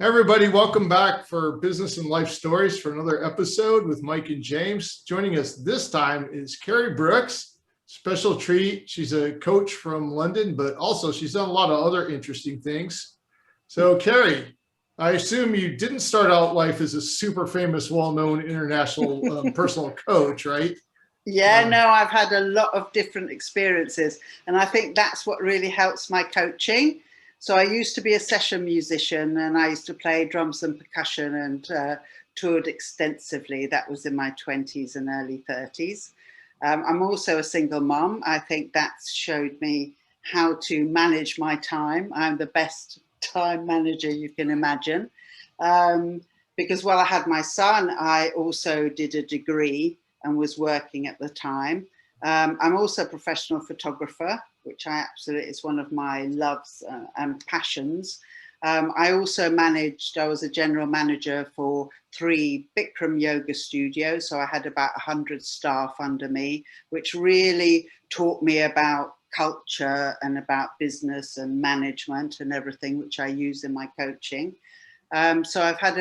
Hey everybody, welcome back for Business and Life Stories for another episode with Mike and James. Joining us this time is Carrie Brooks, special treat. She's a coach from London, but also she's done a lot of other interesting things. So Carrie, I assume you didn't start out life as a super famous, well-known international personal coach, right? Yeah, no, I've had a lot of different experiences, and I think that's what really helps my coaching. So I used to be a session musician, and I used to play drums and percussion and toured extensively. That was in my 20s and early 30s. I'm also a single mom. I think that showed me how to manage my time. I'm the best time manager you can imagine. Because while I had my son, I also did a degree and was working at the time. I'm also a professional photographer, which I absolutely is one of my loves and passions. I also I was a general manager for 3 Bikram yoga studios. So I had about 100 staff under me, which really taught me about culture and about business and management and everything, which I use in my coaching. So I've had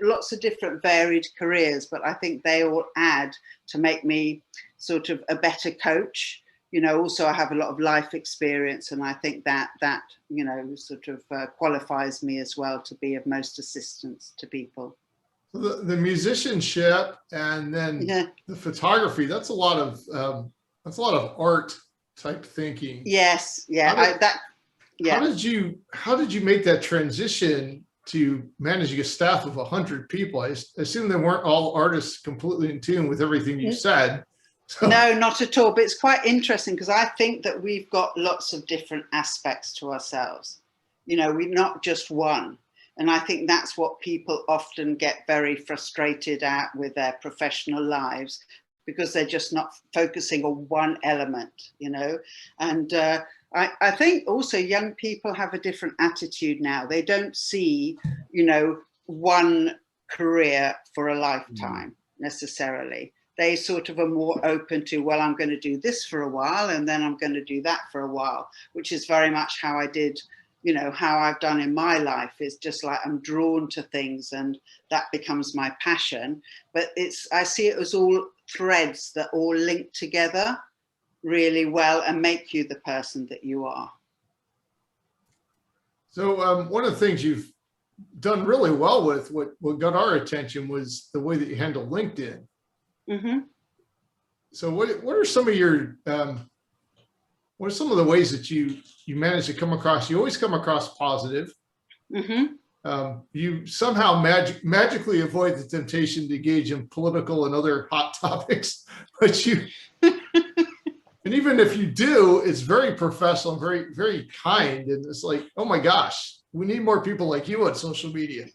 lots of different varied careers, but I think they all add to make me sort of a better coach. You know, also I have a lot of life experience, and I think that sort of qualifies me as well to be of most assistance to people. The musicianship and then the photography, that's a lot of art type thinking. Yes, How did you make that transition to managing a staff of 100 people? I assume they weren't all artists completely in tune with everything you said. So. No, not at all. But it's quite interesting because I think that we've got lots of different aspects to ourselves. You know, we're not just one. And I think that's what people often get very frustrated at with their professional lives, because they're just not focusing on one element, you know. And I think also young people have a different attitude now. They don't see, you know, one career for a lifetime necessarily. They sort of are more open to, well, I'm going to do this for a while and then I'm going to do that for a while, which is very much how I did, you know, how I've done in my life. Is just like I'm drawn to things and that becomes my passion. But I see it as all threads that all link together really well and make you the person that you are. So one of the things you've done really well with, what got our attention, was the way that you handle LinkedIn. Mm-hmm. So what are some of your what are some of the ways that you manage to come across? You always come across positive. Mm-hmm. You somehow magically avoid the temptation to engage in political and other hot topics, but you and even if you do, it's very professional and very, very kind. And it's like, oh my gosh, we need more people like you on social media.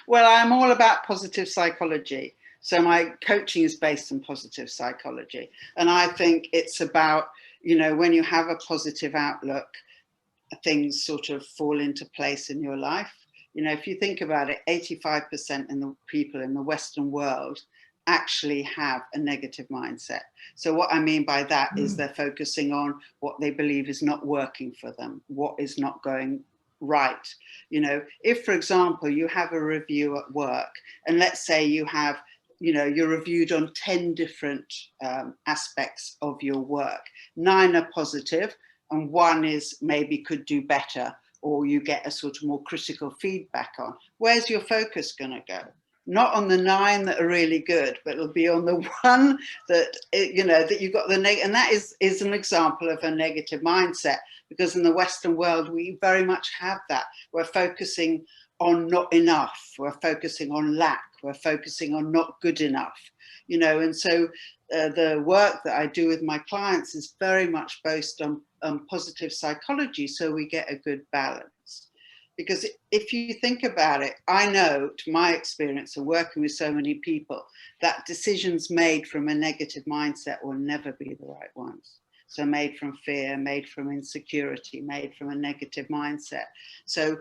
Well, I'm all about positive psychology. So my coaching is based on positive psychology. And I think it's about, you know, when you have a positive outlook, things sort of fall into place in your life. You know, if you think about it, 85% of the people in the Western world actually have a negative mindset. So what I mean by that is they're focusing on what they believe is not working for them, what is not going right. You know, if, for example, you have a review at work, and let's say you have, you know, you're reviewed on 10 different aspects of your work. 9 are positive and 1 is maybe could do better, or you get a sort of more critical feedback on. Where's your focus going to go? Not on the 9 that are really good, but it'll be on the 1 that, you know, that you've got the negative. And that is an example of a negative mindset, because in the Western world, we very much have that. We're focusing on not enough. We're focusing on lack. We're focusing on not good enough, you know. And so the work that I do with my clients is very much based on positive psychology, so we get a good balance. Because if you think about it, I know to my experience of working with so many people that decisions made from a negative mindset will never be the right ones. So made from fear, made from insecurity, made from a negative mindset. So,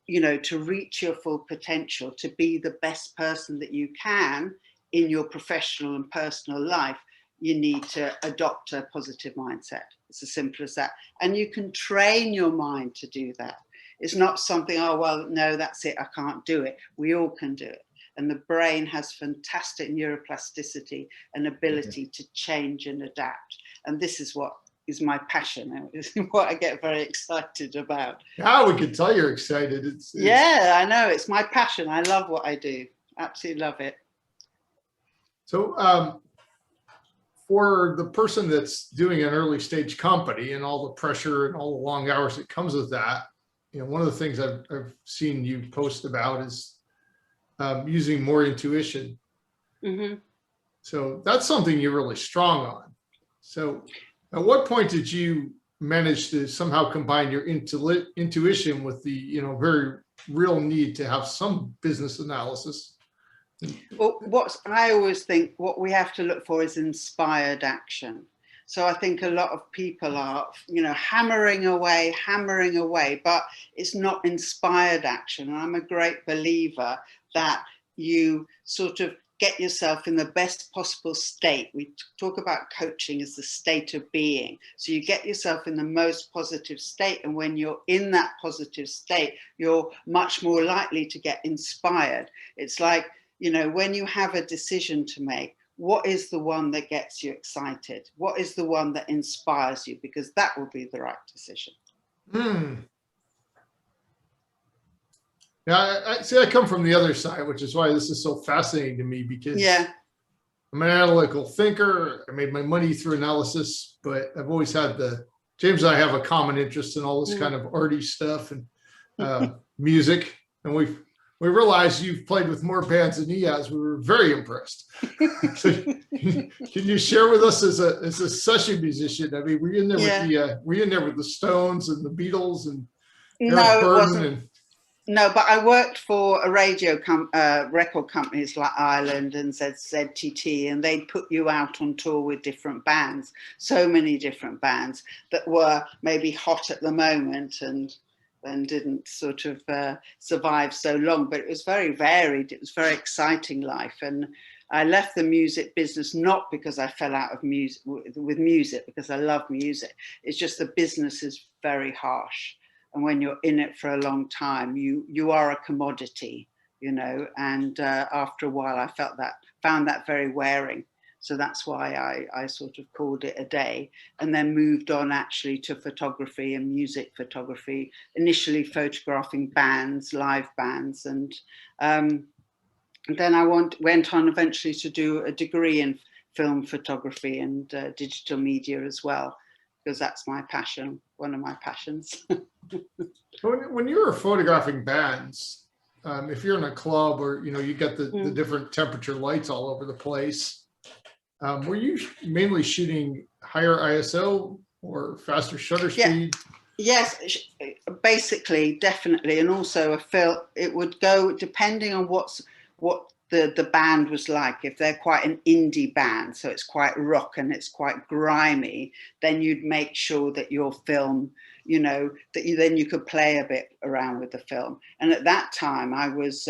you know, to reach your full potential, to be the best person that you can in your professional and personal life, you need to adopt a positive mindset. It's as simple as that. And you can train your mind to do that. It's not something, oh, well, no, that's it, I can't do it. We all can do it. And the brain has fantastic neuroplasticity and ability to change and adapt. And this is what is my passion, and it's what I get very excited about. Yeah, we can tell you're excited. Yeah, I know, it's my passion. I love what I do. Absolutely love it. So for the person that's doing an early stage company and all the pressure and all the long hours that comes with that, one of the things I've seen you post about is using more intuition. Mm-hmm. So that's something you're really strong on. So at what point did you manage to somehow combine your intuition with the, very real need to have some business analysis? Well, I always think what we have to look for is inspired action. So I think a lot of people are, hammering away, but it's not inspired action. And I'm a great believer that you sort of get yourself in the best possible state. We talk about coaching as the state of being. So you get yourself in the most positive state. And when you're in that positive state, you're much more likely to get inspired. It's like, when you have a decision to make, what is the one that gets you excited? What is the one that inspires you? Because that will be the right decision. Yeah, I see. I come from the other side, which is why this is so fascinating to me, because I'm an analytical thinker. I made my money through analysis, but I've always had James and I have a common interest in all this kind of arty stuff and music. And we realized you've played with more bands than he has. We were very impressed. So, can you share with us as a session musician? I mean, were you in there with the Stones and the Beatles and Eric Burden? No, but I worked for a record companies like Ireland and ZTT, and they'd put you out on tour with different bands, so many different bands that were maybe hot at the moment and didn't sort of survive so long. But it was very varied. It was very exciting life. And I left the music business not because I fell out of music with music, because I love music. It's just the business is very harsh. And when you're in it for a long time, you are a commodity, and after a while I found that very wearing. So that's why I sort of called it a day, and then moved on actually to photography and music photography, initially photographing bands, live bands. And then I went on eventually to do a degree in film photography and digital media as well, because that's my passion, one of my passions. When you were photographing bands, if you're in a club or, you get the different temperature lights all over the place, were you mainly shooting higher ISO or faster shutter speed? Yes, basically, definitely. And also it would go depending on what the band was like. If they're quite an indie band, so it's quite rock and it's quite grimy, then you'd make sure that your film, then you could play a bit around with the film. And at that time I was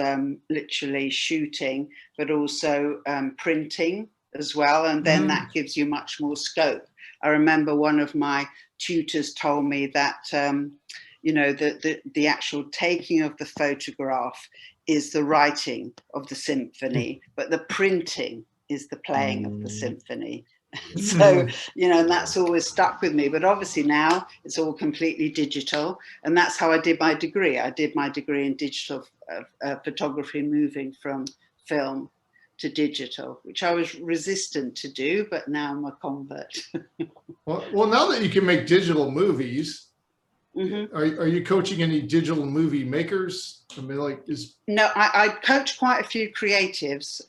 literally shooting, but also printing as well. And then that gives you much more scope. I remember one of my tutors told me that, the actual taking of the photograph is the writing of the symphony, but the printing is the playing of the symphony. So, and that's always stuck with me. But obviously now it's all completely digital. And that's how I did my degree. I did my degree in digital photography, moving from film to digital, which I was resistant to do, but now I'm a convert. Well, now that you can make digital movies, are you coaching any digital movie makers? I mean, No, I coach quite a few creatives.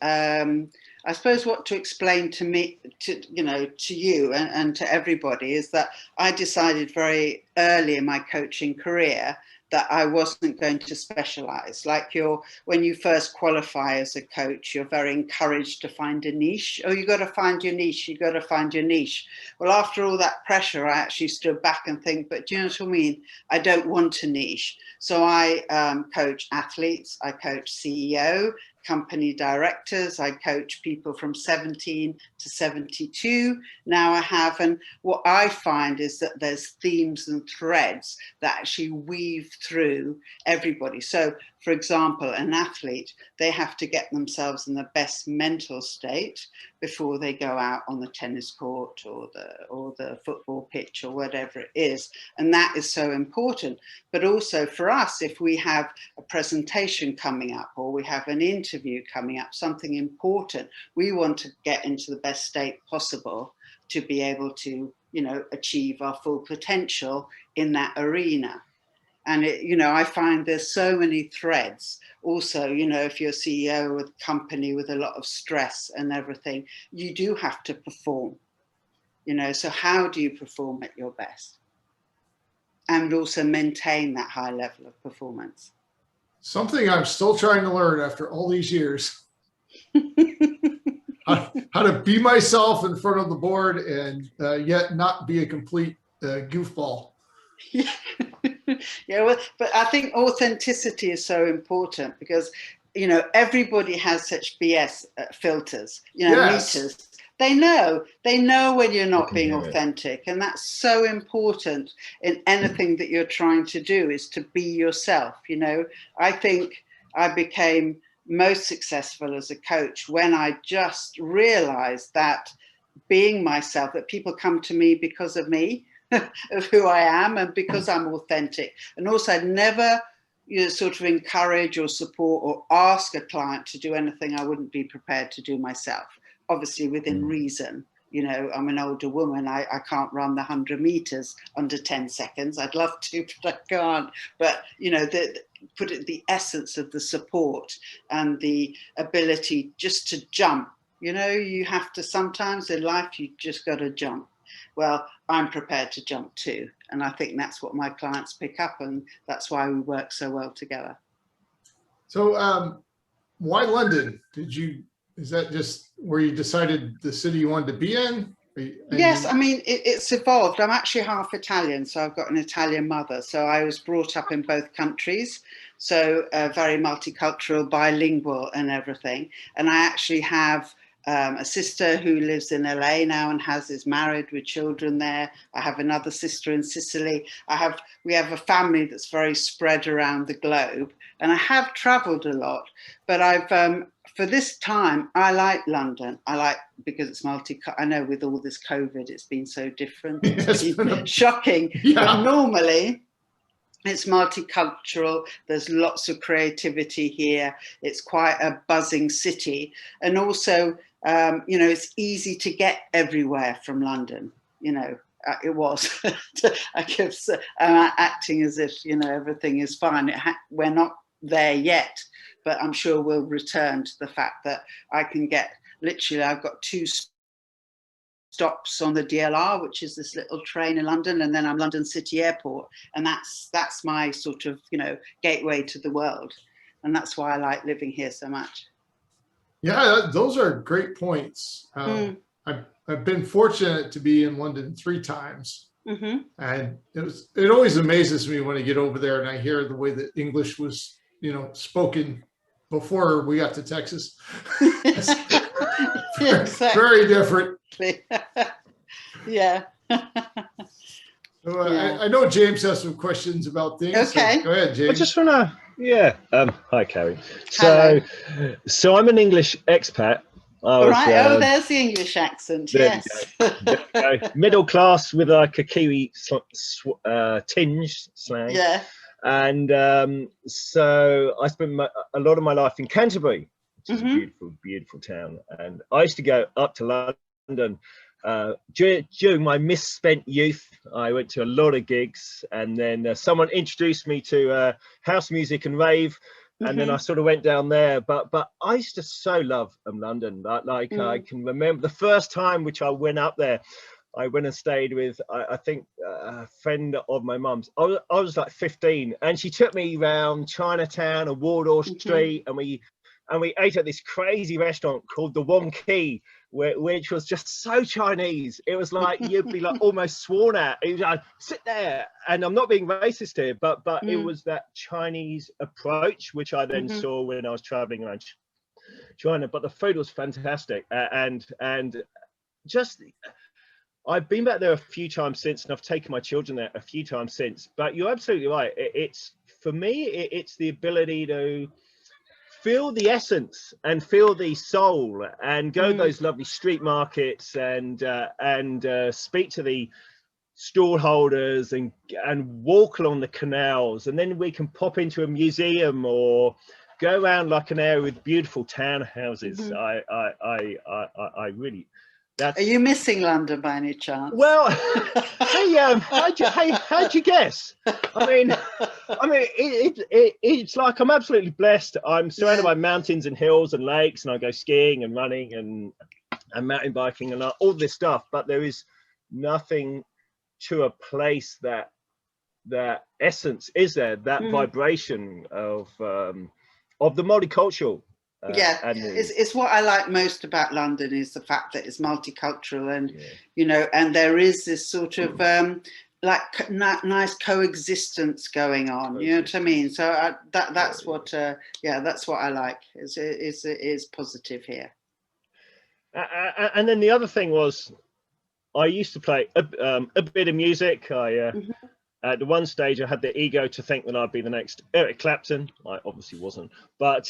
I suppose what to explain to me, to you and to everybody, is that I decided very early in my coaching career that I wasn't going to specialize. Like when you first qualify as a coach, you're very encouraged to find a niche. Oh, you got to find your niche. You got to find your niche. Well, after all that pressure, I actually stood back and think, but do you know what I mean? I don't want a niche. So I coach athletes, I coach CEO, company directors. I coach people from 17 to 72. Now I have, and what I find is that there's themes and threads that actually weave through everybody. So, for example, an athlete, they have to get themselves in the best mental state before they go out on the tennis court or the football pitch or whatever it is. And that is so important. But also for us, if we have a presentation coming up or we have an interview coming up, something important, we want to get into the best state possible to be able to, achieve our full potential in that arena. And I find there's so many threads. Also, if you're a CEO of a company with a lot of stress and everything, you do have to perform. So how do you perform at your best? And also maintain that high level of performance. Something I'm still trying to learn after all these years. How to be myself in front of the board and yet not be a complete goofball. Yeah, well, but I think authenticity is so important because, everybody has such BS filters, Yes. meters. They know when you're not being authentic. And that's so important in anything that you're trying to do, is to be yourself. I think I became most successful as a coach when I just realized that being myself, that people come to me because of me, of who I am, and because I'm authentic. And also I'd never sort of encourage or support or ask a client to do anything I wouldn't be prepared to do myself, obviously within reason. I'm an older woman. I can't run the 100 meters under 10 seconds. I'd love to, but I can't. But, the essence of the support and the ability just to jump. You have to, sometimes in life, you just got to jump. Well, I'm prepared to jump too. And I think that's what my clients pick up. And that's why we work so well together. So why London? Is that just where you decided the city you wanted to be in? Yes, I mean, it's evolved. I'm actually half Italian, so I've got an Italian mother. So I was brought up in both countries, so very multicultural, bilingual and everything. And I actually have a sister who lives in LA now and is married with children there. I have another sister in Sicily. We have a family that's very spread around the globe, and I have traveled a lot, but for this time, I like London. Because it's I know with all this COVID, it's been so different. It's been shocking. Yeah. But normally, it's multicultural. There's lots of creativity here. It's quite a buzzing city. And also, it's easy to get everywhere from London. It was. I'm acting as if, everything is fine. We're not there yet, but I'm sure we'll return to the fact that I can get, literally, I've got 2 stops on the DLR, which is this little train in London, and then I'm London City Airport, and that's my sort of gateway to the world, and that's why I like living here so much. Yeah, those are great points. I've been fortunate to be in London 3 times, and it always amazes me when I get over there and I hear the way that English was spoken before we got to Texas. Very different. Yeah. So, I know James has some questions about things. Okay. So go ahead, James. I just want to, hi, Carrie. So I'm an English expat. There's the English accent. Yes. Middle class with like a Kiwi tinge slang. Yeah. And so I spent a lot of my life in Canterbury, which is a beautiful, beautiful town. And I used to go up to London during my misspent youth. I went to a lot of gigs, and then someone introduced me to house music and rave. And then I sort of went down there, but I used to so love London. I can remember the first time which I went up there. I went and stayed with, I think, a friend of my mum's. I was like 15, and she took me around Chinatown and Wardour Street, and we ate at this crazy restaurant called the Wong Kee, which was just so Chinese. It was like you'd be like almost sworn at. It was like, sit there, and I'm not being racist here, but it was that Chinese approach which I then saw when I was traveling around China, but the food was fantastic. And just, I've been back there a few times since, and I've taken my children there a few times since. But you're absolutely right. It's, for me, it's the ability to feel the essence and feel the soul, and go to those lovely street markets, and speak to the stall holders, and walk along the canals, and then we can pop into a museum or go around like an area with beautiful townhouses. I really. That's... Are you missing London by any chance? Well, how'd you guess? I mean, it's like I'm absolutely blessed. I'm surrounded by mountains and hills and lakes, and I go skiing and running and mountain biking and all this stuff. But there is nothing to a place that essence, is there? That vibration of the multicultural. It's what I like most about London, is the fact that it's multicultural, and you know, and there is this sort of like nice coexistence going on. You know what I mean? So that's what that's what I like. It is positive here. And then the other thing was, I used to play a bit of music. At the one stage, I had the ego to think that I'd be the next Eric Clapton. I obviously wasn't, but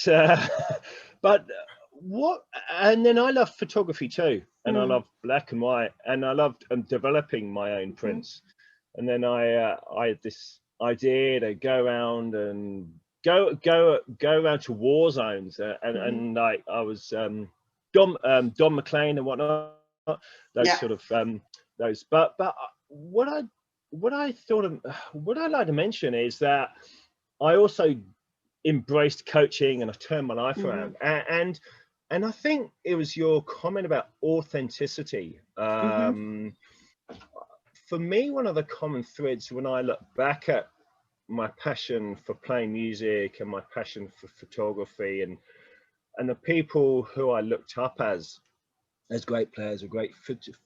what? And then I love photography too, and I love black and white, and I loved developing my own prints. And then I had this idea to go around and go around to war zones, and like I was Don McLean and whatnot. Those sort of those, but what I like to mention is that I also embraced coaching, and I turned my life around. And I think it was your comment about authenticity. For me, one of the common threads when I look back at my passion for playing music and my passion for photography, and the people who I looked up as great players or great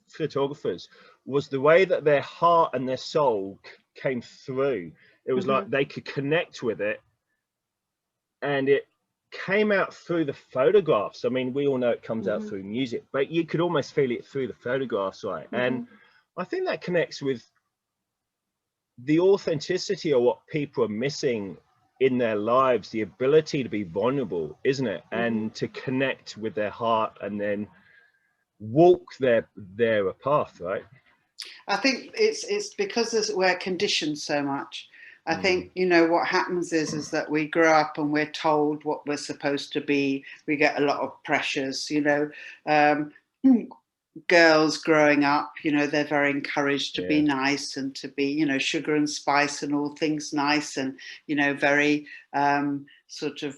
photographers, was the way that their heart and their soul came through. It was like they could connect with it, and it came out through the photographs. I mean, we all know it comes out through music, but you could almost feel it through the photographs, right? And I think that connects with the authenticity of what people are missing in their lives, the ability to be vulnerable, isn't it? And to connect with their heart, and then walk their path, right? I think it's because we're conditioned so much. I think, you know, what happens is that we grow up and we're told what we're supposed to be. We get a lot of pressures, you know. Girls growing up, you know, they're very encouraged to be nice, and to be, you know, sugar and spice and all things nice, and, you know, very sort of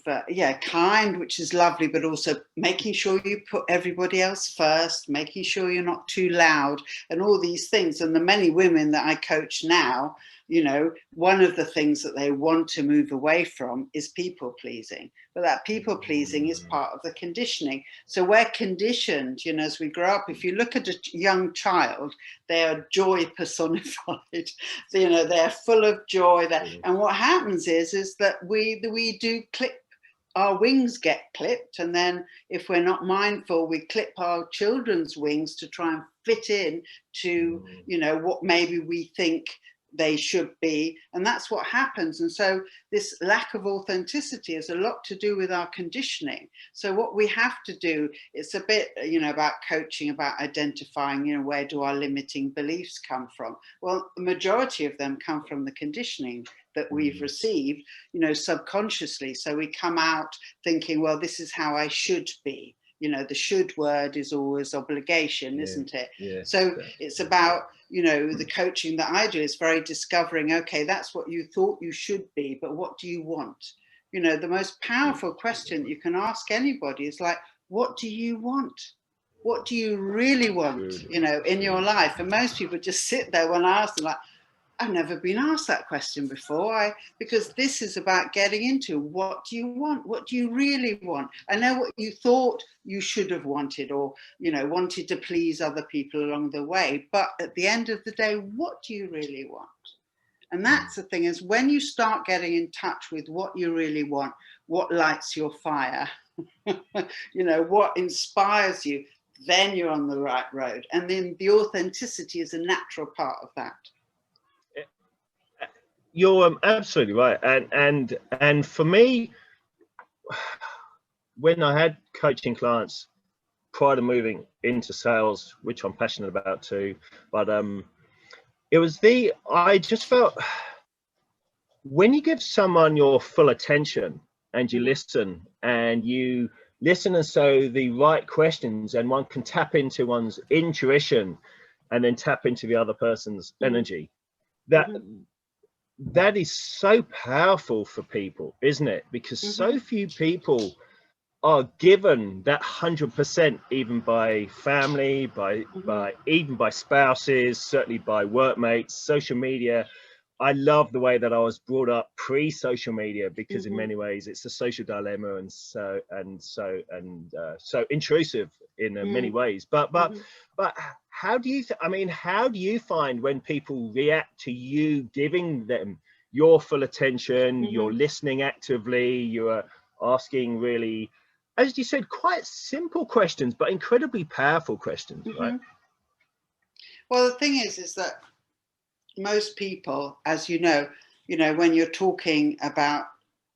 kind, which is lovely, but also making sure you put everybody else first, making sure you're not too loud, and all these things. And the many women that I coach now, you know, one of the things that they want to move away from is people pleasing. But that people pleasing is part of the conditioning. So we're conditioned, you know, as we grow up. If you look at a young child, they are joy personified. So, you know, they're full of joy. And what happens is that we do clip. Our wings get clipped, and then if we're not mindful, we clip our children's wings to try and fit in to, you know, what maybe we think they should be, and that's what happens. And so this lack of authenticity has a lot to do with our conditioning. So what we have to do, it's a bit, you know, about coaching, about identifying, you know, where do our limiting beliefs come from? Well, the majority of them come from the conditioning that we've received, you know, subconsciously. So we come out thinking, well, this is how I should be. You know, the should word is always obligation, isn't it? So it's about, you know, the coaching that I do is very discovering, okay, that's what you thought you should be, but what do you want? You know, the most powerful question that you can ask anybody is like, what do you want? What do you really want, you know, in your life? And most people just sit there when I ask them, like, I've never been asked that question before, because this is about getting into what do you want? What do you really want? I know what you thought you should have wanted, or, you know, wanted to please other people along the way. But at the end of the day, what do you really want? And that's the thing, is when you start getting in touch with what you really want, what lights your fire, You know, what inspires you, then you're on the right road. And then the authenticity is a natural part of that. You're absolutely right. And for me, when I had coaching clients prior to moving into sales, which I'm passionate about too, but it was I just felt when you give someone your full attention and you listen and so the right questions, and one can tap into one's intuition and then tap into the other person's energy, that is so powerful for people, isn't it? Because so few people are given that 100%, even by family, even by spouses, certainly by workmates, social media. I love the way that I was brought up pre-social media, because in many ways it's a social dilemma, and so intrusive in many ways. But how do you how do you find when people react to you giving them your full attention, you're listening actively, you're asking really, as you said, quite simple questions, but incredibly powerful questions, right? Well, the thing is that most people, as you know, when you're talking about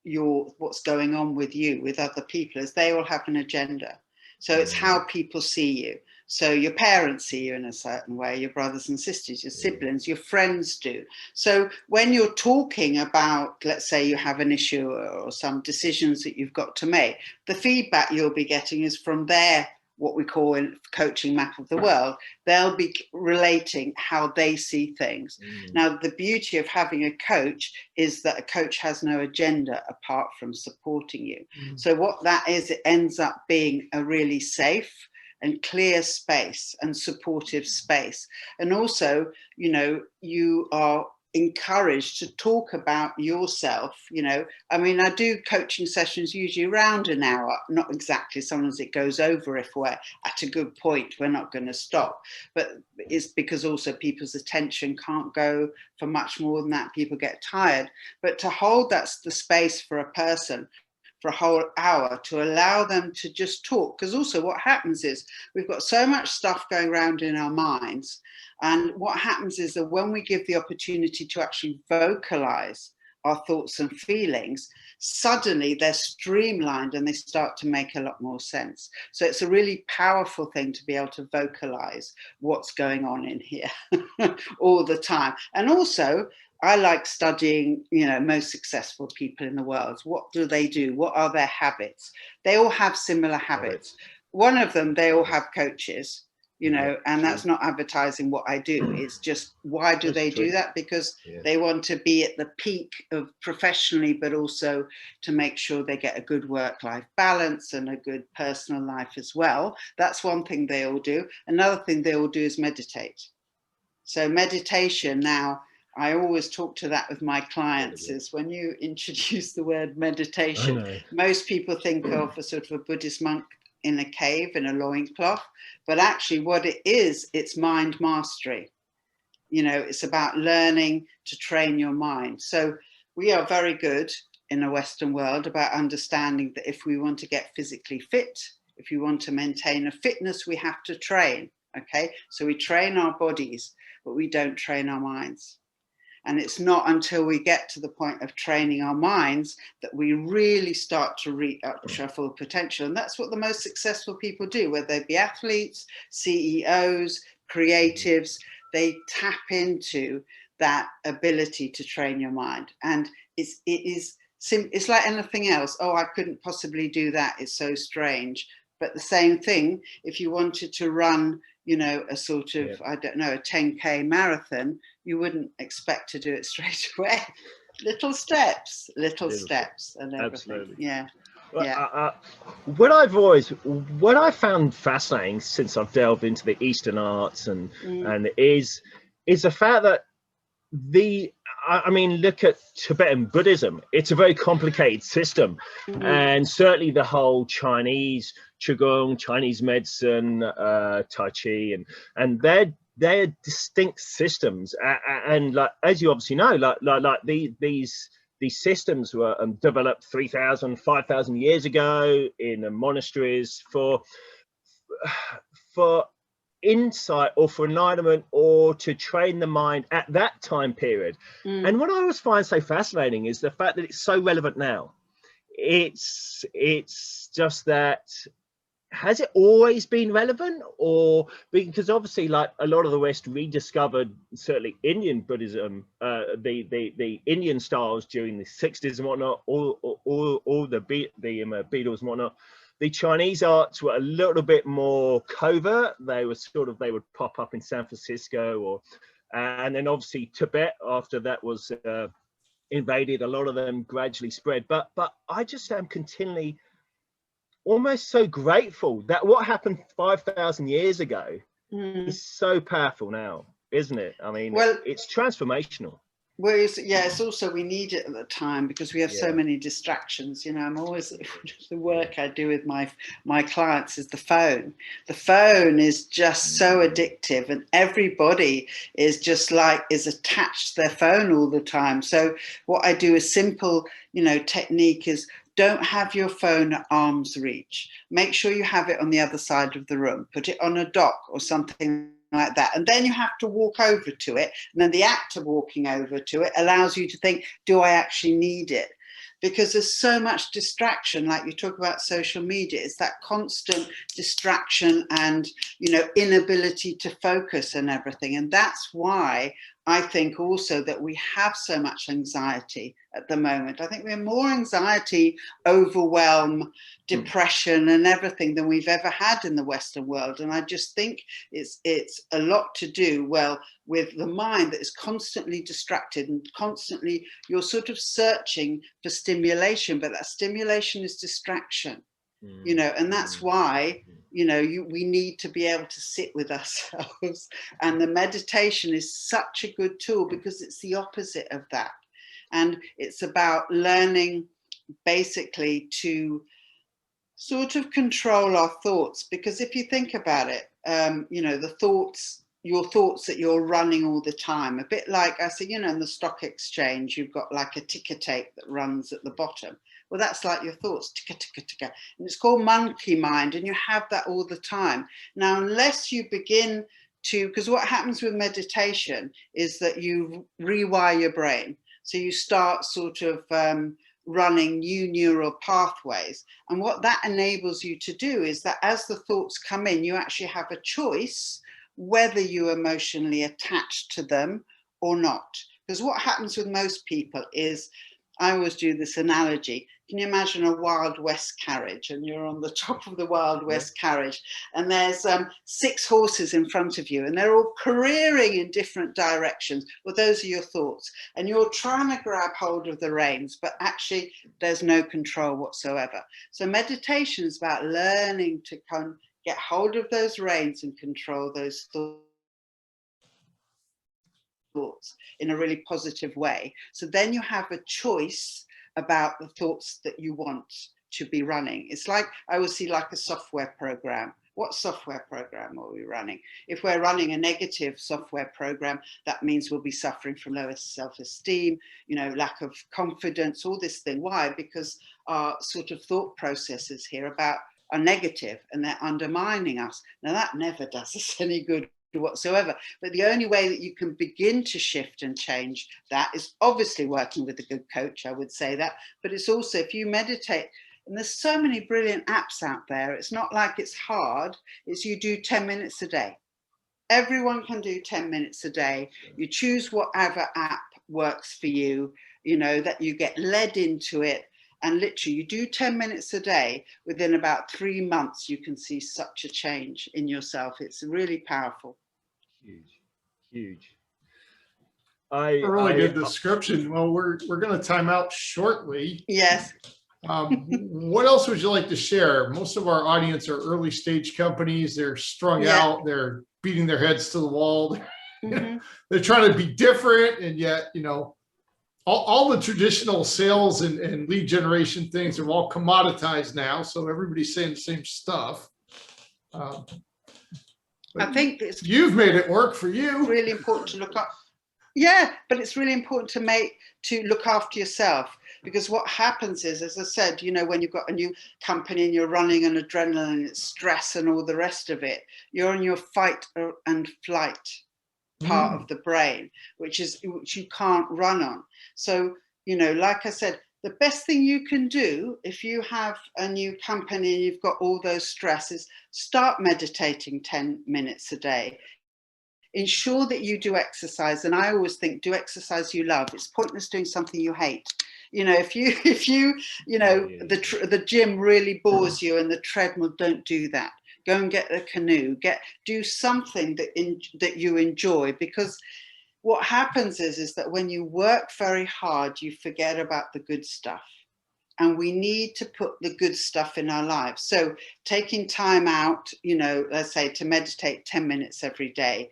what's going on with you, with other people, is they all have an agenda. So it's how people see you. So your parents see you in a certain way, your brothers and sisters, your siblings, your friends do. So when you're talking about, let's say you have an issue or some decisions that you've got to make, the feedback you'll be getting is from their, what we call in coaching, map of the world. They'll be relating how they see things. Now, the beauty of having a coach is that a coach has no agenda apart from supporting you. So what that is, it ends up being a really safe and clear space and supportive space. And also, you are encouraged to talk about yourself. I do coaching sessions usually around an hour, not exactly, sometimes it goes over. If we're at a good point, we're not going to stop, but it's because also people's attention can't go for much more than that. People get tired, but to hold that's the space for a person for a whole hour, to allow them to just talk. Because also what happens is we've got so much stuff going around in our minds. And what happens is that when we give the opportunity to actually vocalize our thoughts and feelings, suddenly they're streamlined and they start to make a lot more sense. So it's a really powerful thing to be able to vocalize what's going on in here all the time. And also, I like studying, most successful people in the world. What do they do? What are their habits? They all have similar habits. One of them, they all have coaches, and that's not advertising what I do. It's just, why do they do that? Because they want to be at the peak of professionally, but also to make sure they get a good work-life balance and a good personal life as well. That's one thing they all do. Another thing they all do is meditate. So meditation now, I always talk to that with my clients, is when you introduce the word meditation, most people think of a sort of a Buddhist monk in a cave in a loincloth, but actually what it is, it's mind mastery. It's about learning to train your mind. So we are very good in the Western world about understanding that if we want to get physically fit, if you want to maintain a fitness, we have to train. Okay, so we train our bodies, but we don't train our minds. And it's not until we get to the point of training our minds that we really start to reach our full potential. And that's what the most successful people do, whether they be athletes, CEOs, creatives, they tap into that ability to train your mind. And it's like anything else. Oh, I couldn't possibly do that. It's so strange. But the same thing, if you wanted to run, a sort of, a 10K marathon, you wouldn't expect to do it straight away. Little steps and everything. Absolutely. Yeah. Well, what I found fascinating since I've delved into the Eastern arts and is the fact that look at Tibetan Buddhism. It's a very complicated system, and certainly the whole Chinese Qigong, Chinese medicine, Tai Chi, and they're distinct systems. And like, as you obviously know, like these these systems were developed 3,000, 5,000 years ago in monasteries for insight or for enlightenment or to train the mind at that time period. And what I always find so fascinating is the fact that it's so relevant now. It's just that, has it always been relevant? Or because obviously, like a lot of the West rediscovered certainly Indian Buddhism, the Indian styles during the 60s and whatnot, all the Beatles and whatnot. The Chinese arts were a little bit more covert. They would pop up in San Francisco, and then obviously Tibet, after that was invaded, a lot of them gradually spread. But I just am continually almost so grateful that what happened 5,000 years ago is so powerful now, isn't it? I mean, well, it's transformational. Well, it's also, we need it at the time because we have so many distractions. You know, I'm always, the work I do with my clients is the phone. The phone is just so addictive, and everybody is just is attached to their phone all the time. So what I do, a simple, technique is, don't have your phone at arm's reach. Make sure you have it on the other side of the room. Put it on a dock or something like that, and then you have to walk over to it, and then the act of walking over to it allows you to think, do I actually need it? Because there's so much distraction, like you talk about social media. It's that constant distraction and inability to focus and everything. And that's why I think also that we have so much anxiety at the moment. I think we have more anxiety, overwhelm, depression and everything than we've ever had in the Western world. And I just think it's a lot to do, with the mind that is constantly distracted, and constantly you're sort of searching for stimulation, but that stimulation is distraction. And that's why, we need to be able to sit with ourselves. And the meditation is such a good tool because it's the opposite of that. And it's about learning basically to sort of control our thoughts. Because if you think about it, your thoughts that you're running all the time, a bit like I say, in the stock exchange, you've got like a ticker tape that runs at the bottom. Well, that's like your thoughts, ticka, ticka, ticka. And it's called monkey mind, and you have that all the time. Now, unless you begin to, because what happens with meditation is that you rewire your brain. So you start sort of running new neural pathways. And what that enables you to do is that as the thoughts come in, you actually have a choice whether you're emotionally attached to them or not. Because what happens with most people is, I always do this analogy. Can you imagine a Wild West carriage, and you're on the top of the Wild West carriage, and there's 6 horses in front of you, and they're all careering in different directions? Well, those are your thoughts, and you're trying to grab hold of the reins, but actually there's no control whatsoever. So meditation is about learning to get hold of those reins and control those thoughts in a really positive way. So then you have a choice about the thoughts that you want to be running. It's like, I would see like a software program. What software program are we running? If we're running a negative software program, that means we'll be suffering from lower self-esteem, lack of confidence, all this thing. Why? Because our sort of thought processes here are negative, and they're undermining us. Now that never does us any good whatsoever. But the only way that you can begin to shift and change that is obviously working with a good coach, I would say that. But it's also, if you meditate, and there's so many brilliant apps out there, it's not like it's hard, it's you do 10 minutes a day. Everyone can do 10 minutes a day. You choose whatever app works for you, that you get led into it. And literally, you do 10 minutes a day, within about 3 months, you can see such a change in yourself. It's really powerful. Huge. A really good description. Well, we're going to time out shortly. Yes. What else would you like to share? Most of our audience are early stage companies. They're strung out. They're beating their heads to the wall. They're trying to be different, and yet, all the traditional sales and lead generation things are all commoditized now. So everybody's saying the same stuff. I think you've made it work for you. It's really important to look up. Yeah, but it's really important to look after yourself, because what happens is, as I said, you know, when you've got a new company and you're running on adrenaline, it's stress and all the rest of it, you're in your fight and flight part of the brain, which you can't run on. So, you know, like I said, the best thing you can do if you have a new company and you've got all those stresses, start meditating 10 minutes a day. Ensure that you do exercise. And I always think, do exercise you love. It's pointless doing something you hate. You know, if you know, the gym really bores you and the treadmill, don't do that. Go and get a canoe, do something that you enjoy, because what happens is that when you work very hard, you forget about the good stuff. And we need to put the good stuff in our lives. So taking time out, you know, let's say to meditate 10 minutes every day,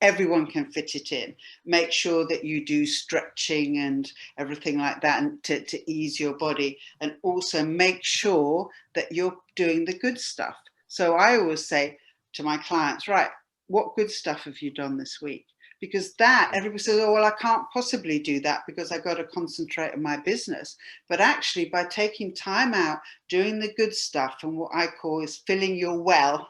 everyone can fit it in. Make sure that you do stretching and everything like that, and to ease your body, and also make sure that you're doing the good stuff. So I always say to my clients, right, what good stuff have you done this week? Because that, everybody says, oh, well, I can't possibly do that because I got to concentrate on my business. But actually, by taking time out, doing the good stuff, and what I call is filling your well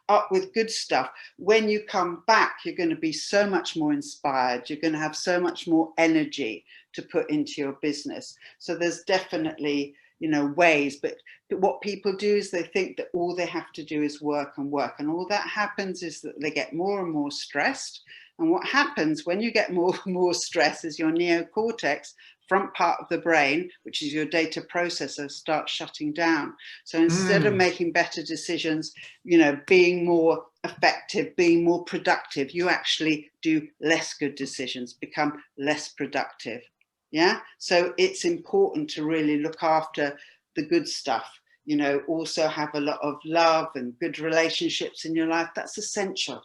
up with good stuff, when you come back, you're going to be so much more inspired. You're going to have so much more energy to put into your business. So there's definitely, you know, ways, but what people do is they think that all they have to do is work and work. And all that happens is that they get more and more stressed. And what happens when you get more and more stress is your neocortex, front part of the brain, which is your data processor, starts shutting down. So instead of making better decisions, you know, being more effective, being more productive, you actually do less good decisions, become less productive. Yeah. So it's important to really look after the good stuff, you know, also have a lot of love and good relationships in your life. That's essential.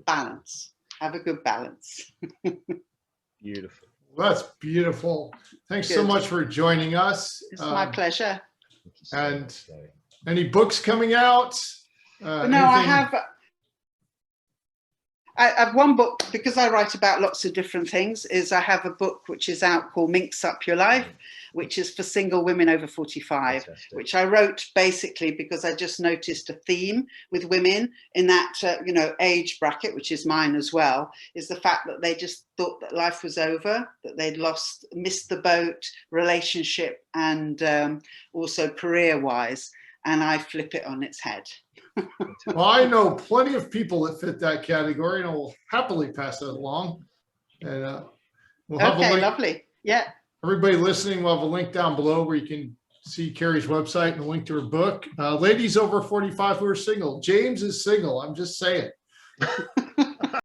Balance. Have a good balance. Beautiful. Well, that's beautiful. Thanks Good. so much for joining us. It's my pleasure. And any books coming out? No, I have one book, because I write about lots of different things. I have a book which is out called Minx Up Your Life, which is for single women over 45, Fantastic. Which I wrote basically because I just noticed a theme with women in that, you know, age bracket, which is mine as well, is the fact that they just thought that life was over, that they'd missed the boat, relationship, and also career-wise. And I flip it on its head. Well, I know plenty of people that fit that category, and I will happily pass that along. And we'll have a link. Lovely. Yeah. Everybody listening, we'll have a link down below where you can see Carrie's website and a link to her book. Ladies over 45 who are single. James is single. I'm just saying.